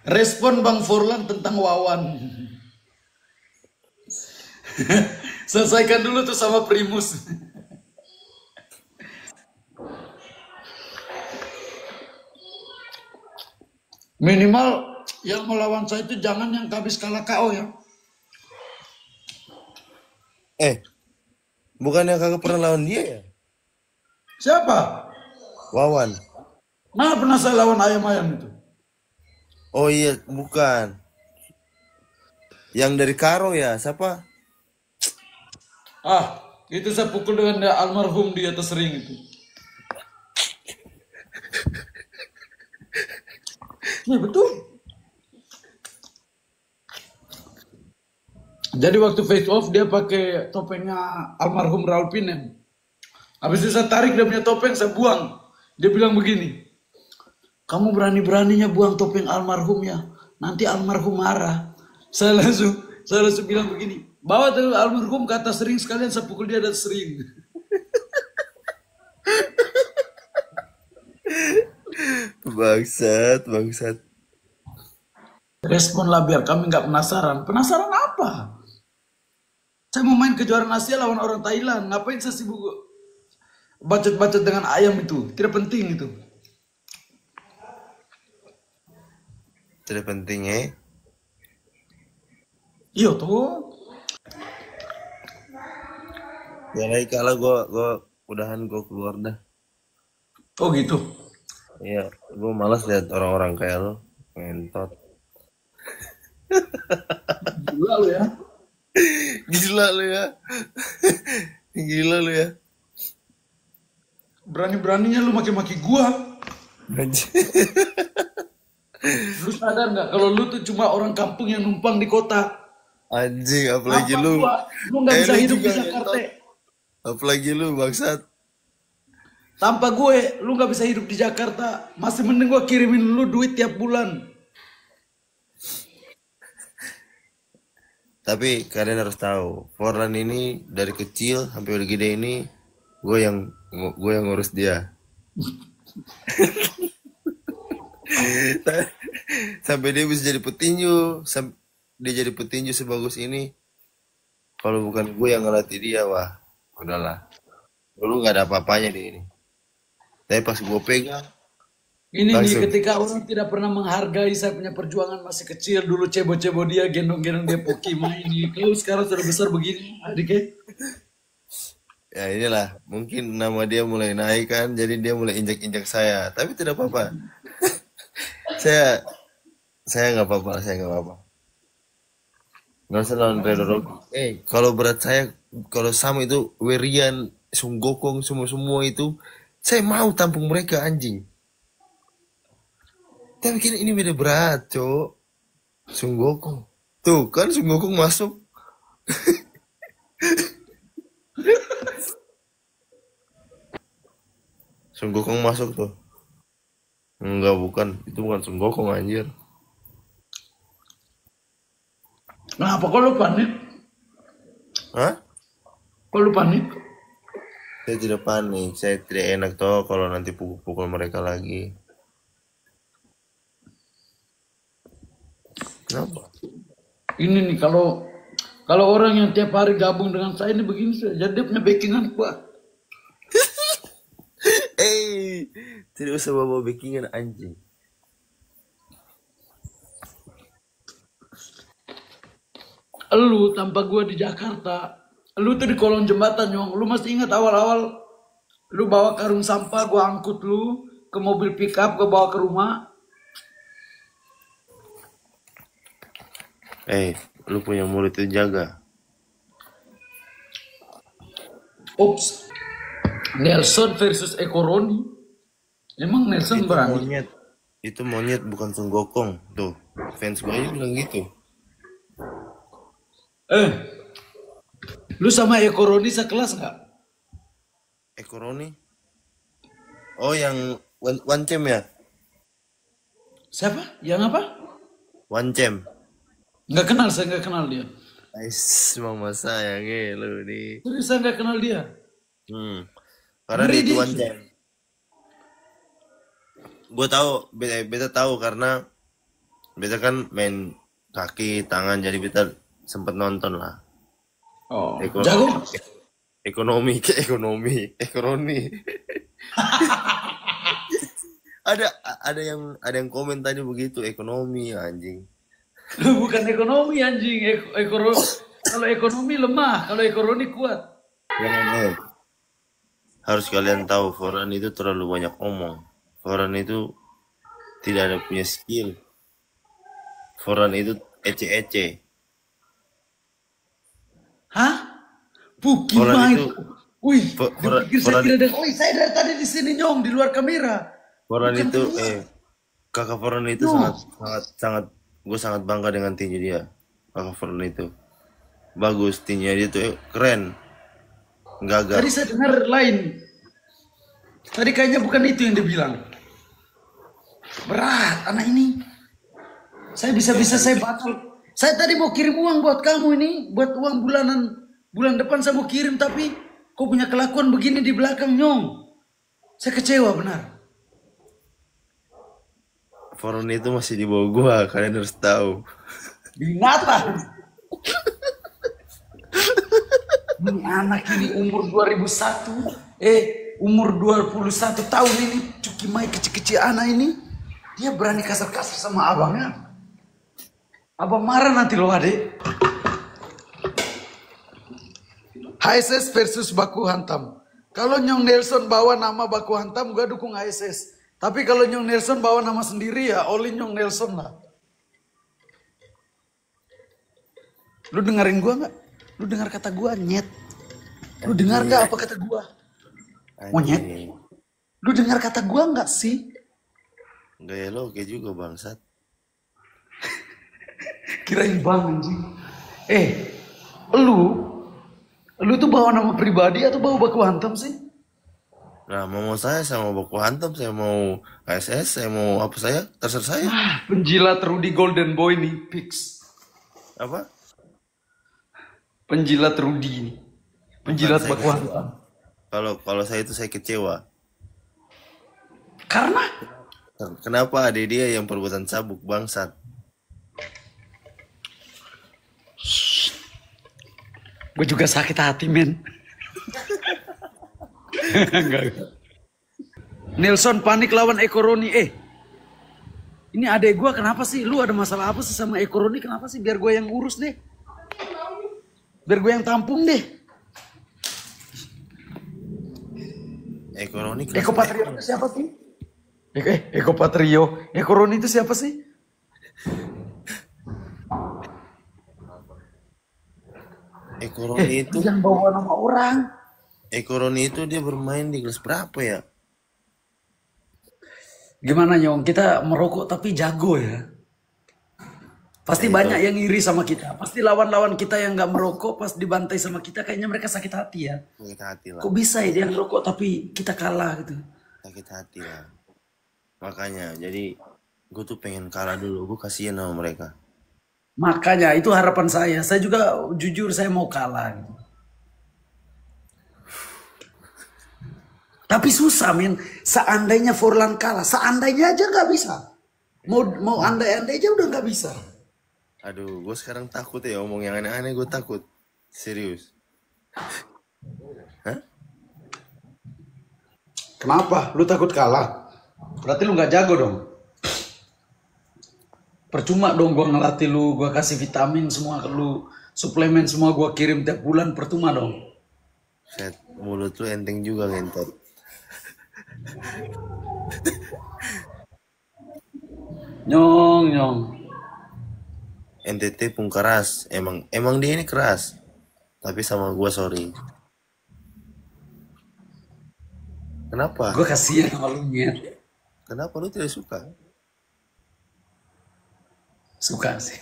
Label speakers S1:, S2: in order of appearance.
S1: Respon Bang Forlan tentang Wawan. Selesaikan dulu tuh sama Primus. Minimal yang melawan saya itu jangan yang habis kalah KO ya.
S2: Bukannya kagak pernah lawan dia ya?
S1: Siapa?
S2: Wawan.
S1: Mana pernah saya lawan ayam-ayam itu?
S2: Oh iya, bukan. Yang dari Karo ya, siapa?
S1: Ah, itu saya pukul dengan dia almarhum di atas ring itu. Ya betul. Jadi waktu face off dia pakai topengnya almarhum Raul Pinem. Habis itu saya tarik dia punya topeng, saya buang. Dia bilang begini, kamu berani-beraninya buang topeng almarhum ya, nanti almarhum marah. Saya langsung bilang begini, bawa tuh almarhum ke atas ring sekalian, saya pukul dia di atas ring.
S2: Bangsat, bangsat.
S1: Responlah biar kami nggak penasaran. Penasaran apa? Saya mau main kejuaraan Asia lawan orang Thailand. Ngapain saya sibuk bacot-bacot dengan ayam itu? Tidak penting itu.
S2: Tidak penting ya.
S1: Iya tuh.
S2: Ya lagi kalah gua udahan gua keluar dah.
S1: Oh gitu.
S2: Iya, gua malas lihat orang-orang kayak lo. Ngentot.
S1: Gila lu ya.
S2: Gila lu ya. Gila lu ya.
S1: Berani-beraninya lu maki-maki gua.
S2: Anjing.
S1: Lu sadar nggak kalau lu tuh cuma orang kampung yang numpang di kota.
S2: Anjing, apalagi
S1: Tanpa
S2: lu.
S1: gua, lu nggak bisa
S2: Lu
S1: hidup
S2: juga
S1: di Jakarta.
S2: ngentot. Apalagi lu bangsat.
S1: Tanpa gue, lu nggak bisa hidup di Jakarta. Masih mending gua kirimin lu duit tiap bulan.
S2: Tapi kalian harus tahu, Forlan ini dari kecil sampai udah gede ini gue yang gue yang ngurus dia. Sampai dia bisa jadi petinju, dia jadi petinju sebagus ini. Kalau bukan gue yang ngelatih dia, wah, udahlah. Dulu nggak ada apa-apanya di ini. Tapi pas gue pegang,
S1: Ini nih
S2: langsung.
S1: ketika orang tidak pernah menghargai saya punya perjuangan masih kecil dulu cebo-cebo dia gendong-gendong dia Pokemon ini. Kalau sekarang sudah besar begini, adiknya.
S2: Ya inilah, mungkin nama dia mulai naik kan, jadi dia mulai injak-injak saya. Tapi tidak apa-apa. Saya saya nggak apa-apa, saya nggak apa-apa. Nggak usah lawan Red Rocky. Kalau berat saya, kalau sama itu Werian, Sung Gokong, semua-semua itu, saya mau tampung mereka anjing. Tapi kan ini beda berat, cok. Sung Gokong. Tuh kan Sung Gokong masuk. Sung Gokong masuk tuh. Enggak, bukan. Itu bukan Sung Gokong anjir.
S1: Kenapa kok lu panik?
S2: Hah?
S1: Kok lu panik?
S2: Saya tidak panik. Saya tidak enak toh kalau nanti pukul-pukul mereka lagi. Kenapa?
S1: Ini nih kalau kalau orang yang tiap hari gabung dengan saya ini begini saja, dia punya backingan kuat.
S2: Tidak usah bawa backingan anjing.
S1: Lu tanpa gua di Jakarta, lu tuh di kolong jembatan nyong. Lu masih ingat awal-awal lu bawa karung sampah, gua angkut lu ke mobil pickup, gua bawa ke rumah.
S2: Lu punya mulut itu jaga.
S1: Ops, Nelson versus Ekoroni. Emang Nelson
S2: Itu
S1: berani?
S2: monyet. Itu monyet bukan Sunggokong. Tuh, fans gue aja bilang gitu.
S1: Eh, lu sama Ekoroni sekelas nggak?
S2: Ekoroni? Oh, yang one cem ya?
S1: Siapa? Yang apa?
S2: One cem.
S1: Nggak kenal, saya nggak kenal dia.
S2: Mama sayang lu nih.
S1: Serius saya nggak kenal dia.
S2: Karena
S1: Ngeri
S2: dia itu
S1: dia.
S2: one cem. gue tahu, beta tahu karena beta kan main kaki tangan, jadi beta sempat nonton lah.
S1: Oh,
S2: Eko-
S1: jago.
S2: ekonomi. Ada yang komen tadi begitu, ekonomi anjing.
S1: Bukan ekonomi anjing, kalau ekonomi lemah, kalau ekonomi kuat.
S2: Jangan, harus kalian tahu, Foran itu terlalu banyak omong. Foran itu tidak ada punya skill. Foran itu ece-ece.
S1: Hah?
S2: Foran
S1: Gimana
S2: itu,
S1: itu? Wih,
S2: Foran,
S1: dipikir saya
S2: Foran,
S1: tidak ada. Wih, saya dari tadi di sini nyong, di luar kamera.
S2: Foran
S1: Bukan
S2: itu,
S1: keluar.
S2: kakak Foran itu
S1: No.
S2: sangat, gue sangat bangga dengan tinju dia. Kakak Foran itu bagus, tinjunya dia tuh keren, gagah.
S1: Tadi saya dengar lain. Tadi kayaknya bukan itu yang dia bilang. Berat anak ini. Saya bisa-bisa saya batal. Saya tadi mau kirim uang buat kamu ini, buat uang bulan depan saya mau kirim, tapi kau punya kelakuan begini di belakang nyong. Saya kecewa benar.
S2: Foran itu masih di bawah gua, kalian harus tahu.
S1: Binatang. Ini anak ini umur 2001, umur 21 tahun ini, Cuki Mai kecil-kecil anak ini, dia berani kasar-kasar sama abangnya. Abang marah nanti loh adek. HSS versus Baku Hantam. Kalau Nyong Nelson bawa nama Baku Hantam, gue dukung HSS. Tapi kalau Nyong Nelson bawa nama sendiri ya, Oli Nyong Nelson lah. Lu dengerin gue nggak? Lu dengar kata gue nyet? Lu dengar nggak apa kata gue? Monyet.
S2: Anjing.
S1: Lu dengar kata gue nggak sih?
S2: Gaya lo oke juga bangsat.
S1: Kirain bang anjing. Lu tuh bawa nama pribadi atau bawa Baku Hantam sih?
S2: Nah, mau saya mau Baku Hantam, saya mau KSS, saya mau apa saya, terserah saya.
S1: Penjilat Rudy Golden Boy nih, fix.
S2: Apa?
S1: Penjilat Rudy nih. Penjilat
S2: Bukan,
S1: Baku Hantam.
S2: Kalau saya itu saya kecewa.
S1: Karena
S2: Kenapa ada dia yang perbuatan cabuk bangsat?
S1: gue juga sakit hati men. Enggak. Nelson panik lawan Eko Roni. Ini adek gue kenapa sih? Lu ada masalah apa sih sama Eko Roni? Kenapa sih? Biar gue yang urus deh. Biar gue yang tampung deh.
S2: Ekonomi
S1: Eko Patrio itu siapa sih? Eko Patrio. Eko Roni itu siapa sih?
S2: Ekoroni itu,
S1: Jangan bawa nama orang.
S2: Ekoroni itu dia bermain di kelas berapa ya?
S1: Gimana Nyong? Kita merokok tapi jago ya. Pasti banyak yang iri sama kita. Pasti lawan-lawan kita yang nggak merokok pas dibantai sama kita kayaknya mereka sakit hati ya.
S2: Sakit hati lah,
S1: Kok bisa ya dia ngerokok tapi kita kalah gitu.
S2: sakit hati lah. Makanya, jadi gue tuh pengen kalah dulu, gue kasihan sama mereka.
S1: Makanya itu harapan saya. Saya juga jujur saya mau kalah gitu. Tapi susah men. Seandainya Forlan kalah, seandainya aja nggak bisa. Mau andai-andai aja udah nggak bisa.
S2: Aduh, gue sekarang takut ya omong yang aneh-aneh, gue takut. Serius. Hah?
S1: Kenapa? Lu takut kalah? Berarti lu nggak jago dong. Percuma dong gua ngelatih lu, gua kasih vitamin semua ke lu, suplemen semua gua kirim tiap bulan, percuma dong.
S2: Set, mulut lu enteng juga ngentot.
S1: Nyong.
S2: NTT pun keras, emang dia ini keras. Tapi sama gue sorry. Kenapa?
S1: Gua kasihan sama lu Nyet.
S2: Kenapa lu tidak suka?
S1: Suka sih.